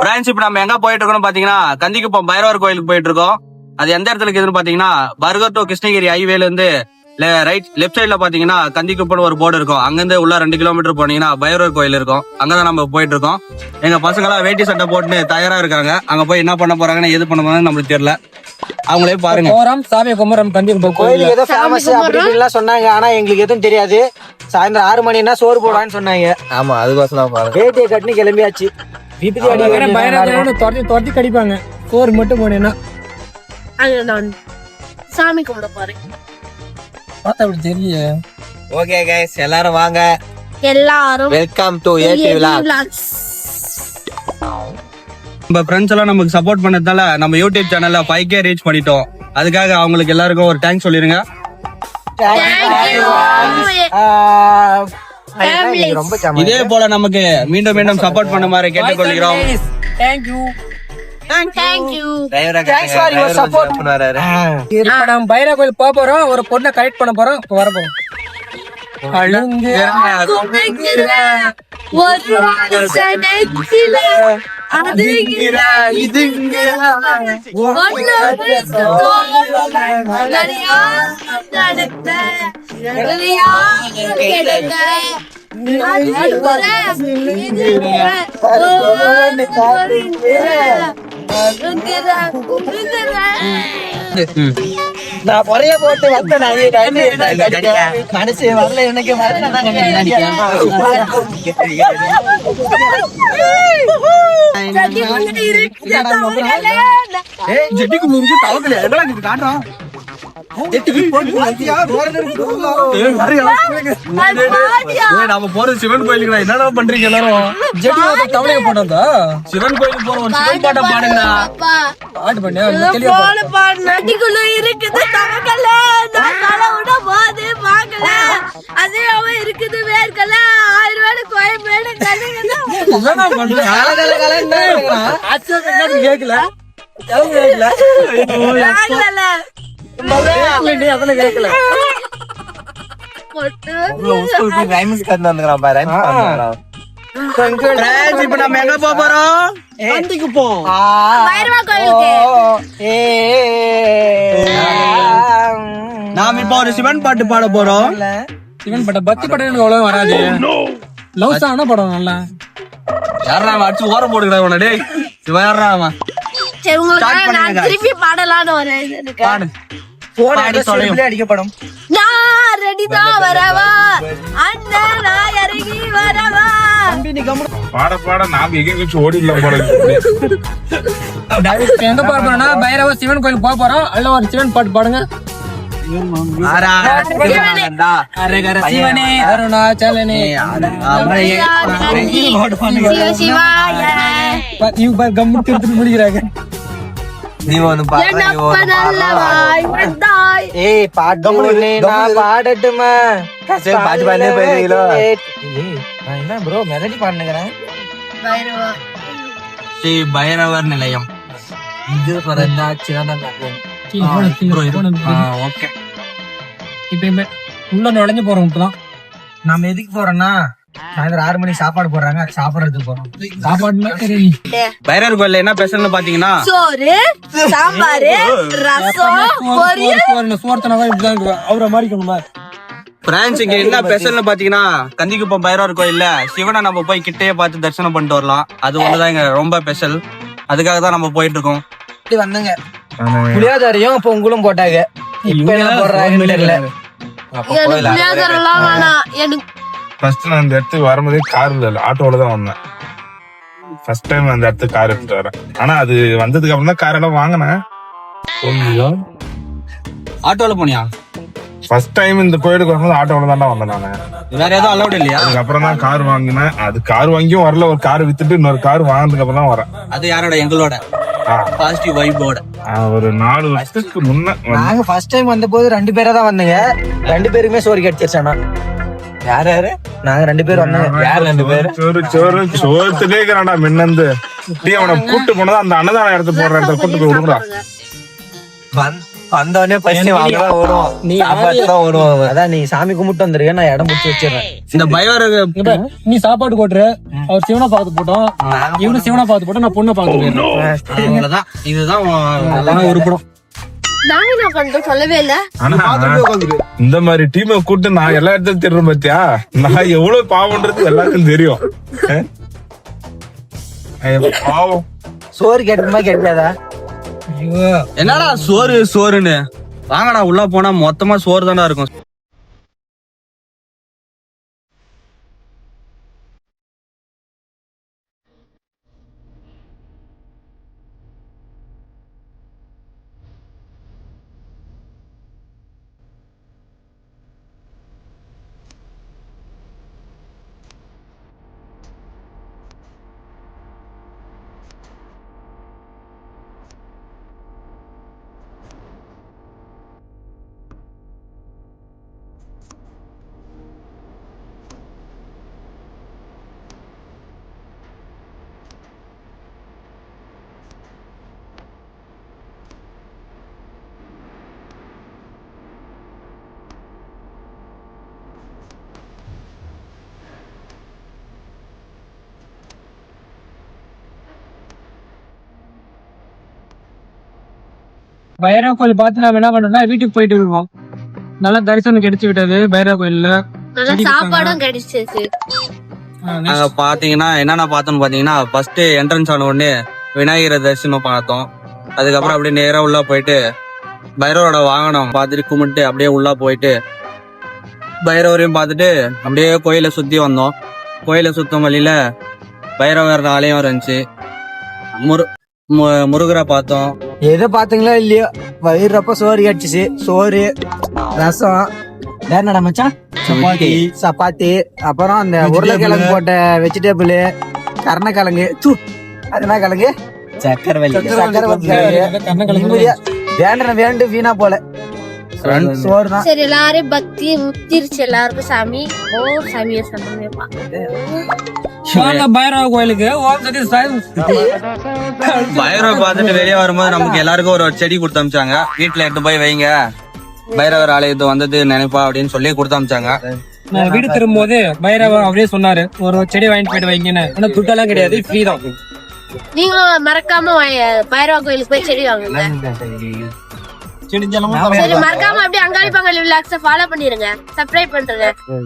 Branch இப்ப நம்ம எங்க போயிட்டு இருக்கோம்னு பாத்தீங்கன்னா கந்திக்குப்பம் பைரவர் கோயிலுக்கு போயிட்டு இருக்கோம். அது எந்த இடத்துல இருக்குதுன்னு பாத்தீங்கன்னா பர்கர் டு கிருஷ்ணகிரி ஹைவேல இருந்து லெப்ட் சைட்ல பாத்தீங்கன்னா கந்திக்குப்பம் ஒரு போர்டு இருக்கும். அங்கிருந்து உள்ள 2 கிலோமீட்டர் போனீங்கன்னா பைரவர் கோயில் இருக்கும். அங்கதான் நம்ம போயிட்டு இருக்கோம். எங்க பசங்க எல்லாம் வேட்டி சட்டை போட்டு தயாரா இருக்காங்க. அங்க போய் என்ன பண்ண போறாங்கன்னு எது பண்ண போறாங்கன்னு நம்மளுக்கு தெரியல. அவங்களே பாருங்க. சாமி குமரம் கந்திக்குப்பம் கோயில் ஏதோ ஃபேமஸ் அப்படின்லாம் சொன்னாங்க. ஆனா எங்களுக்கு எதுவும் தெரியாது. சாயந்தரம் 6 மணினா சோறு போடான்னு சொன்னாங்க. ஆமா, அதுக்கோசம் வேட்டியை கட்டினு கிளம்பியாச்சு. துரத்தி கடிப்பாங்க. சோறு மட்டும் போனேன்னா சாமி கும்பிட போறேன். பார்த்தா அப்படி தெரியல. ஓகே கைஸ், எல்லாரும் வாங்க. எல்லாரும் வெல்கம் டு ஏடி விலாக்ஸ். நம்ம ஃப்ரெண்ட்ஸ் எல்லாம் நமக்கு சப்போர்ட் பண்ணதால நம்ம யூடியூப் சேனல்ல 5K ரீச் பண்ணிட்டோம். அதுக்காக அவங்களுக்கு எல்லாருக்கும் ஒரு தேங்க்ஸ் சொல்லிருங்க. ரொம்ப இதே போல நமக்கு மீண்டும் மீண்டும் சப்போர்ட் பண்ண மாதிரி கேட்டுக்கொள்கிறோம். Thank you. Thanks for your support. இப்ப நம்ம பைரவ கோயில் போக போறோம். ஒரு பொண்ணை கரெக்ட் பண்ண போறோம். இப்ப வரப்போம். நான் பொறைய போட்டு வந்தேன். மனசு வரல எனக்கு. நம்ம போறது சிவன் கோயிலுக்கு. என்னடா பண்றீங்க எல்லாரும்? தமிழக போட்டா சிவன் கோயிலுக்கு போறோம். ஒரு சிவன் பாட்டை பாடுங்க. பாட்டு பண்ணு. நதிக்குள்ள இருக்குது தவக்கல. நான் தலை விட போது பாக்கல. அதே அவன் இருக்குது வேர்க்கல. 1000 வேலை கோயம்பேடு கல்லுங்க. கேக்கல கேக்கல. இப்ப நம்ம எங்க போறோம்? பைரவ கோயிலுக்கு. நாம இப்ப ஒரு சிவன் பாட்டு பாட போறோம். சிவன் படம் பக்தி படம் எனக்கு அவ்வளவு வராது. லவ் சாங்னா படம் நல்லா. யாரா அடிச்சு ஓரம் போடுகிறா உன? டேய் சிவன் யாரா அவன்? சரி, உங்களுக்கு நான் திருப்பி பாடலான்னு ஒரு இது இருக்கு. அடிக்கப்படும். நான் ரெடி தான் வரவா அண்ணன், நான் இறங்கி வரவா. பாட பாட நாங்க எங்க ஓடிடலாம் போல. எங்க போக போறோம்னா பைரவ சிவன் கோயில் போக போறோம். அல்ல ஒரு சிவன் பாட்டு பாடுங்க. சிவனே அருணாச்சலனே சிவாய கம்மு திருத்து முடிக்கிறாங்க. பாடட்டுமா? என்ன ப்ரோ மெலடி பாடுனுங்கிறேன். ஸ்ரீ பைரவர் நிலையம். ஓகே, இப்ப உள்ள நுழைஞ்சு போறோம். இப்பதான் நம்ம எதுக்கு போறோம்னா சாயந்தரம் 6 மணி சாப்பாடு போடுறாங்க. சாப்பிடறதுக்கு போறோம். சாப்பாடுனா பைரவர் கோயில்ல என்ன ஸ்பெஷல்னு பாத்தீங்கன்னா சோறு, சாம்பாரு, ரசம், பொரியல். சோர்த்தனவா இப்படிதான் அவரை மாறிக்கணுமா? பிரான்ஸ் இங்க என்ன ஸ்பெஷல்னு பாத்தீங்கன்னா கந்திக்குப்பம் பைரவர் கோயில்ல சிவனை நம்ம போய் கிட்டே பார்த்து தரிசனம் பண்ணிட்டு வரலாம். அது ஒண்ணுதான் இங்க ரொம்ப ஸ்பெஷல். அதுக்காக தான் நம்ம போயிட்டு இருக்கோம். வந்தங்க புளியாதாரியும் பொங்கலும் போட்டாங்க. இப்ப என்ன போடுறாங்கன்னு தெரியல. புளியோதரெல்லாம் வேணாம் எனக்கு. ஃபர்ஸ்ட் நான் இந்த இடத்துக்கு வரும்போதே கார் இல்ல, ஆட்டோல தான் வந்தேன். ஃபர்ஸ்ட் டைம் அந்த இடத்துக்கு கார் எடுத்துட்டு வரேன். ஆனா அது வந்ததுக்கு அப்புறம் தான் கார் எல்லாம் வாங்கினேன். ஆட்டோல போனியா? ஃபர்ஸ்ட் டைம் இந்த கோயிலுக்கு வரும்போது ஆட்டோல தான் வந்தேன் நானு. வேற ஏதோ அலௌட் இல்லையா? அதுக்கப்புறம் தான் கார் வாங்கினேன். அது கார் வாங்கியும் வரல, ஒரு கார் வித்துட்டு இன்னொரு கார் வாங்கினதுக்கு அப்புறம் தான் வரேன். அது யாரோட? எங்களோட பாசிட்டிவ் வைபோட. ஒரு 4 வருஷத்துக்கு முன்ன நாங்க ஃபர்ஸ்ட் டைம் வந்த போது 2 பேரா தான் வந்தீங்க. 2 பேருக்குமே சோறு கிடைச்சிருச்சானா? யாரு யாரு? நாங்க 2 பேர் வந்தாங்க. யார் 2 பேர்? சோத்துட்டே இருக்கிறான்டா மின்னந்து. அவனை கூட்டு போனதா அந்த அன்னதான இடத்து போடுற இடத்துல கூட்டு போய் விடுறா. வந்தவொடனே ஃபர்ஸ்ட் வாங்கதான் ஓடுவோம். நீ சாப்பாட்டு தான் ஓடுவோம். அதான் நீ சாமி கும்பிட்டு வந்துருக்க, நான் இடம் முடிச்சு வச்சிடறேன். இந்த பைரவர் நீ சாப்பாடு போட்டுரு, அவர் சிவனை பார்த்து போட்டோம், இவனு சிவனை பார்த்து போட்டோம், நான் பொண்ணை பார்த்து போயிடுறேன். அவ்வளவுதான். இதுதான் உருப்படும். நாங்க என்ன பண்றோம் சொல்லவே இல்ல. ஆனா இந்த மாதிரி டீமை கூட்டு நான் எல்லா இடத்தையும் திருறேன் பாத்தியா, நான் எவ்வளவு பாவம்ன்றது எல்லாருக்கும் தெரியும். பாவம். சோறு கேட்டுமா கேட்காதா? என்னடா சோறுன்னு வாங்கடா, உள்ள போனா மொத்தமா சோறு தானே இருக்கும். பைரவ கோயில் பார்த்து நம்ம என்ன பண்ணோம்னா வீட்டுக்கு போயிட்டு இருக்கோம். நல்லா தரிசனம் கிடைச்சு விட்டது பைரவ கோயில்ல. நல்லா சாப்பாடும் கிடைச்சிருக்கு. அங்க பாத்தீங்கன்னா என்னென்ன பார்த்தோம்னு பாத்தீங்கன்னா, ஃபர்ஸ்ட் என்ட்ரன்ஸ் ஆன உடனே விநாயகரை தரிசனம் பார்த்தோம். அதுக்கப்புறம் அப்படியே நேரா உள்ள போயிட்டு பைரவரோட வாகனம் பார்த்துட்டு கும்பிட்டு அப்படியே உள்ள போயிட்டு பைரவரையும் பார்த்துட்டு அப்படியே கோயிலை சுத்தி வந்தோம். கோயிலை சுத்தம் வழியில பைரவர் ஆலயம் இருந்துச்சு. முருகரை பார்த்தோம். எதை பாத்தீங்களோ இல்லையோ வயிறப்ப சோறு கடிச்சிச்சு. சோறு, ரசம், வேற என்ன மச்சான், சப்பாத்தி, அப்புறம் அந்த உருளைக்கிழங்கு போட்ட வெஜிடபிள், கருணக்கிழங்கு, அது என்ன கிழங்கு, சக்கரை வேண்டு வீணா போல சோறு தான். சரி எல்லாரும் பக்தி முத்திருச்சு எல்லாருக்கும் சாமி. ஓ சாமியை சந்தோஷமா பைரவ கோயிலுக்கு ஓம் சக்தி சாய். பைரவ பார்த்துட்டு வெளியே வரும்போது நமக்கு எல்லாருக்கும் ஒரு செடி கொடுத்து அமிச்சாங்க. வீட்டுல எடுத்து போய் வைங்க, பைரவர் ஆலயத்து வந்தது நினைப்பா அப்படின்னு சொல்லி கொடுத்து அமிச்சாங்க. நான் வீடு திரும்பும்போது பைரவ அப்படியே சொன்னாரு, ஒரு செடி வாங்கிட்டு போயிட்டு வைங்கன்னு. ஆனா துட்டெல்லாம் கிடையாது, ஃப்ரீ தான். நீங்களும் மறக்காம பைரவ கோயிலுக்கு போய் செடி வாங்குங்க. சரி மறக்காம அப்படியே அங்காளி பங்காளி விலாக்ஸ ஃபாலோ பண்ணிருங்க, சப்ஸ்கிரைப் பண்றேங்க.